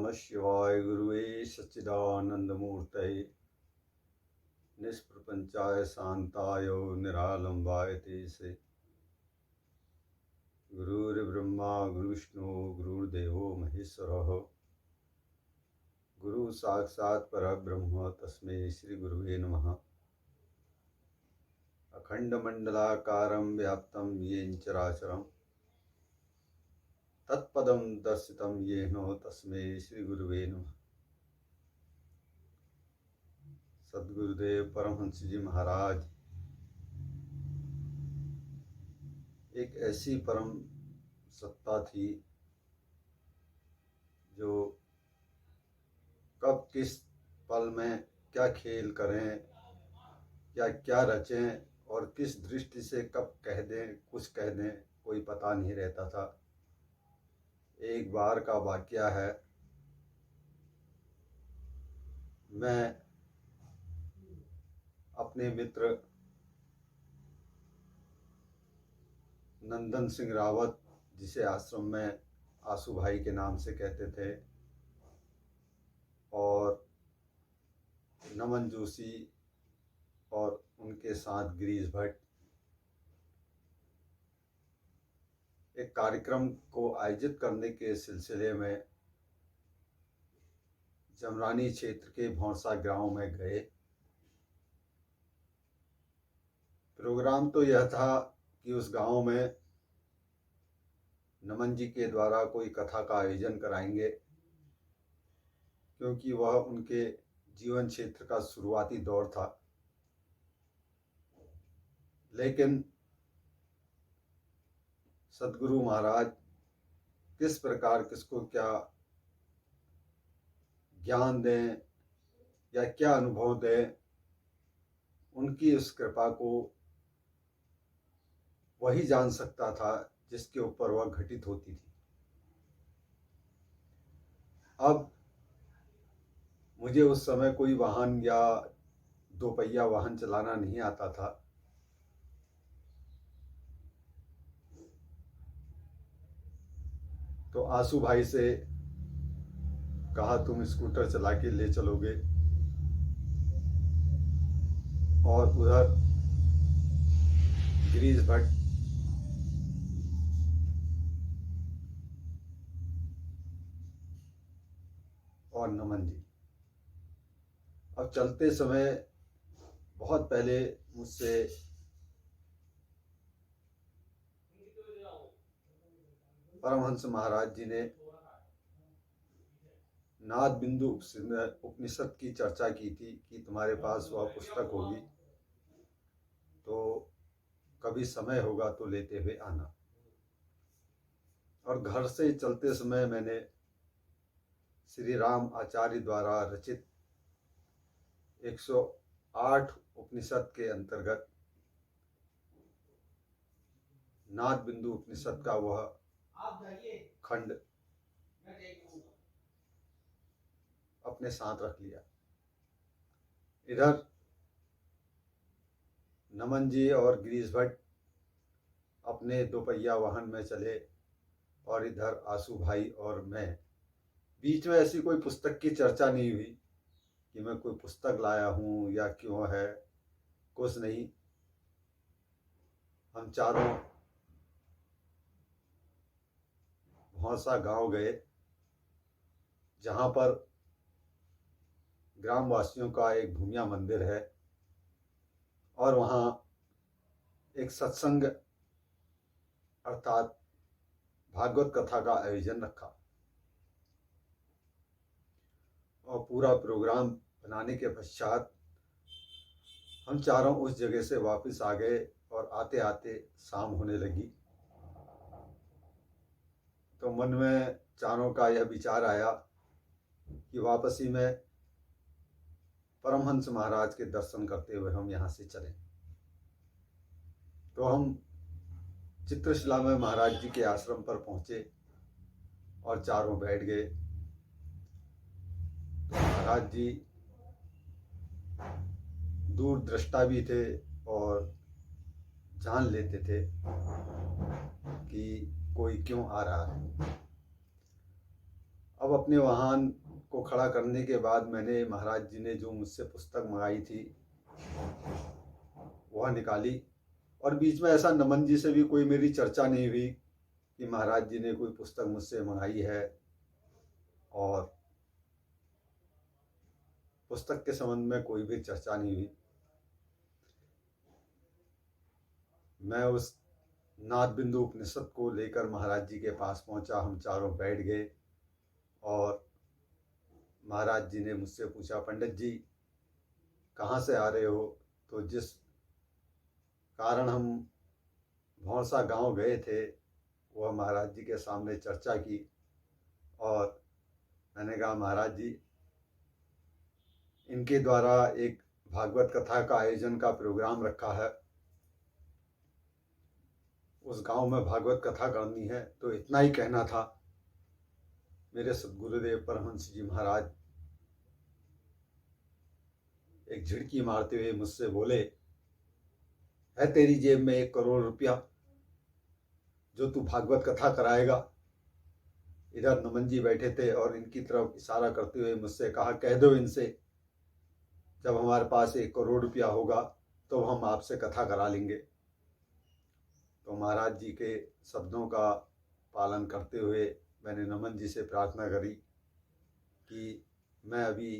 नमः शिवाय गुरुवे सच्चिदानंदमूर्तये निष्प्रपंचाय शांताय निरालंबाय तेसे गुरुर्ब्रह्मा गुरुविष्णु गुरुर्देवो महेश्वरः गुरु साक्षात् परब्रह्म तस्मै श्री गुरुवे नमः। अखंडमंडलाकारं व्याप्तं येन चराचरं तत्पदं दर्शितं येन तस्मै श्री गुरुवे नमः। सद्गुरुदेव परमहंस जी महाराज एक ऐसी परम सत्ता थी जो कब किस पल में क्या खेल करें या क्या रचें और किस दृष्टि से कब कह दें कुछ कह दें कोई पता नहीं रहता था। एक बार का वाकया है, मैं अपने मित्र नंदन सिंह रावत, जिसे आश्रम में आसू भाई के नाम से कहते थे, और नमन जोशी और उनके साथ गिरीश भट्ट एक कार्यक्रम को आयोजित करने के सिलसिले में जमरानी क्षेत्र के भौंसा गांव में गए। प्रोग्राम तो यह था कि उस गांव में नमन जी के द्वारा कोई कथा का आयोजन कराएंगे, क्योंकि वह उनके जीवन क्षेत्र का शुरुआती दौर था। लेकिन सद्गुरु महाराज किस प्रकार किसको क्या ज्ञान दें या क्या अनुभव दें, उनकी उस कृपा को वही जान सकता था जिसके ऊपर वह घटित होती थी। अब मुझे उस समय कोई वाहन या दोपहिया वाहन चलाना नहीं आता था। तो आसू भाई से कहा, तुम स्कूटर चला के ले चलोगे, और उधर गिरीश भट्ट और नमन जी। अब चलते समय बहुत पहले मुझसे परमहंस महाराज जी ने नाद बिंदु उपनिषद की चर्चा की थी कि तुम्हारे पास वह पुस्तक होगी तो कभी समय होगा तो लेते हुए आना। और घर से चलते समय मैंने श्री राम आचार्य द्वारा रचित 108 उपनिषद के अंतर्गत नाद बिंदु उपनिषद का वह खंड अपने साथ रख लिया। इधर नमन जी और गिरीश भट्ट अपने दोपहिया वाहन में चले, और इधर आसू भाई और मैं। बीच में ऐसी कोई पुस्तक की चर्चा नहीं हुई कि मैं कोई पुस्तक लाया हूँ या क्यों है, कुछ नहीं। हम चारों भौंसा गांव गए, जहाँ पर ग्रामवासियों का एक भूमिया मंदिर है, और वहाँ एक सत्संग अर्थात भागवत कथा का आयोजन रखा। और पूरा प्रोग्राम बनाने के पश्चात हम चारों उस जगह से वापस आ गए, और आते आते शाम होने लगी। तो मन में चारों का यह विचार आया कि वापसी में परमहंस महाराज के दर्शन करते हुए हम यहाँ से चलें। तो हम चित्रशिला में महाराज जी के आश्रम पर पहुँचे और चारों बैठ गए। तो महाराज जी दूरदृष्टा भी थे और जान लेते थे कि कोई क्यों आ रहा है। अब अपने वाहन को खड़ा करने के बाद मैंने महाराज जी ने जो मुझसे पुस्तक मंगाई थी वह निकाली, और बीच में ऐसा नमन जी से भी कोई मेरी चर्चा नहीं हुई कि महाराज जी ने कोई पुस्तक मुझसे मंगाई है, और पुस्तक के संबंध में कोई भी चर्चा नहीं हुई। मैं उस नाद बिंदु उपनिषद को लेकर महाराज जी के पास पहुंचा, हम चारों बैठ गए और महाराज जी ने मुझसे पूछा, पंडित जी कहाँ से आ रहे हो? तो जिस कारण हम भौंसा गांव गए थे वह महाराज जी के सामने चर्चा की, और मैंने कहा महाराज जी इनके द्वारा एक भागवत कथा का आयोजन का प्रोग्राम रखा है, उस गांव में भागवत कथा करनी है, तो इतना ही कहना था। मेरे सद्गुरुदेव परमहंस जी महाराज एक झिड़की मारते हुए मुझसे बोले, है तेरी जेब में 1 करोड़ रुपया जो तू भागवत कथा कराएगा? इधर नमन जी बैठे थे और इनकी तरफ इशारा करते हुए मुझसे कहा, कह दो इनसे जब हमारे पास 1 करोड़ रुपया होगा तो हम आपसे कथा करा लेंगे। तो महाराज जी के शब्दों का पालन करते हुए मैंने नमन जी से प्रार्थना करी कि मैं अभी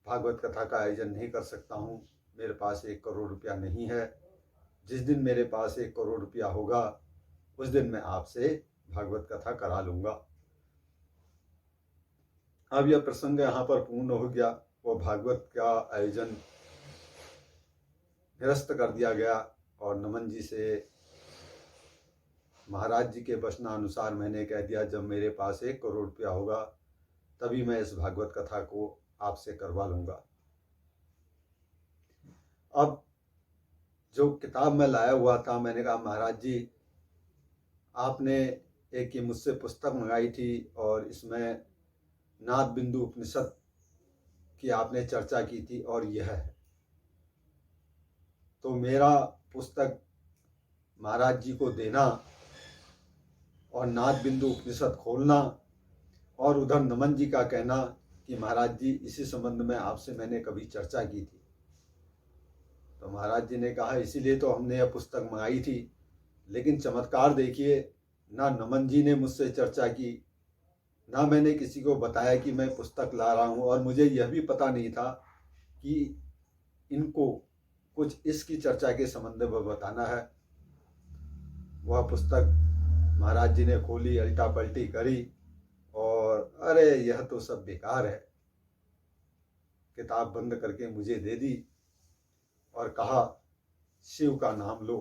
भागवत कथा का आयोजन नहीं कर सकता हूँ, मेरे पास 1 करोड़ रुपया नहीं है। जिस दिन मेरे पास 1 करोड़ रुपया होगा उस दिन मैं आपसे भागवत कथा करा लूँगा। अब यह प्रसंग यहाँ पर पूर्ण हो गया। वो भागवत का आयोजन निरस्त कर दिया गया और नमन जी से महाराज जी के वचनानुसार मैंने कह दिया, जब मेरे पास 1 करोड़ रुपया होगा तभी मैं इस भागवत कथा को आपसे करवा लूँगा। अब जो किताब मैं लाया हुआ था, मैंने कहा महाराज जी आपने एक ये मुझसे पुस्तक मंगाई थी और इसमें नाद बिंदु उपनिषद की आपने चर्चा की थी और यह है, तो मेरा पुस्तक महाराज जी को देना और नाद बिंदु उपनिषद खोलना और उधर नमन जी का कहना कि महाराज जी इसी संबंध में आपसे मैंने कभी चर्चा की थी। तो महाराज जी ने कहा, इसीलिए तो हमने यह पुस्तक मंगाई थी। लेकिन चमत्कार देखिए, ना नमन जी ने मुझसे चर्चा की, ना मैंने किसी को बताया कि मैं पुस्तक ला रहा हूँ, और मुझे यह भी पता नहीं था कि इनको कुछ इसकी चर्चा के संबंध में बताना है। वह पुस्तक महाराज जी ने खोली, अल्टा पल्टी करी और अरे यह तो सब बेकार है, किताब बंद करके मुझे दे दी और कहा, शिव का नाम लो,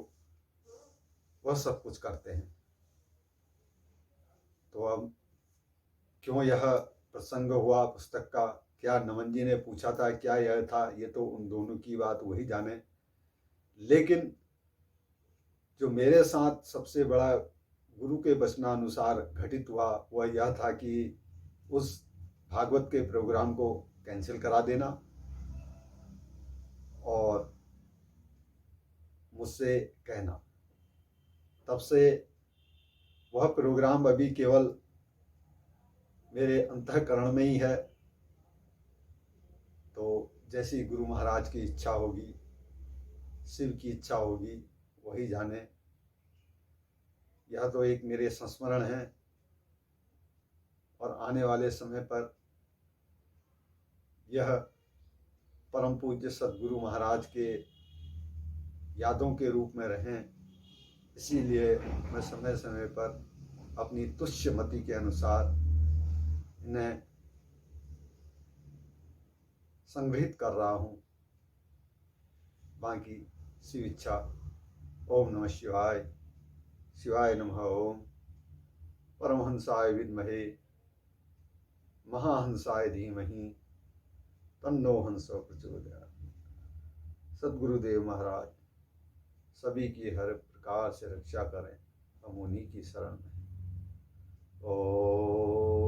वह सब कुछ करते हैं। तो अब क्यों यह प्रसंग हुआ पुस्तक का, क्या नमन जी ने पूछा था, क्या यह था, ये तो उन दोनों की बात वही जाने। लेकिन जो मेरे साथ सबसे बड़ा गुरु के वचनानुसार घटित हुआ वह यह था कि उस भागवत के प्रोग्राम को कैंसिल करा देना और मुझसे कहना। तब से वह प्रोग्राम अभी केवल मेरे अंतःकरण में ही है। तो जैसी गुरु महाराज की इच्छा होगी, शिव की इच्छा होगी, वही जाने। यह तो एक मेरे संस्मरण है और आने वाले समय पर यह परम पूज्य सद्गुरु महाराज के यादों के रूप में रहें, इसीलिए मैं समय समय पर अपनी तुच्छ मति के अनुसार इन्हें संग्रहित कर रहा हूँ। बाकी शिव इच्छा। ओम नमः शिवाय। शिवाय नमः। ओम। परमहंसाय विद्महे महाहंसाय धीमहि तन्नो हंसो प्रचोदयात्। सद्गुरुदेव महाराज सभी की हर प्रकार से रक्षा करें, हम उन्हीं की शरण में। ओम।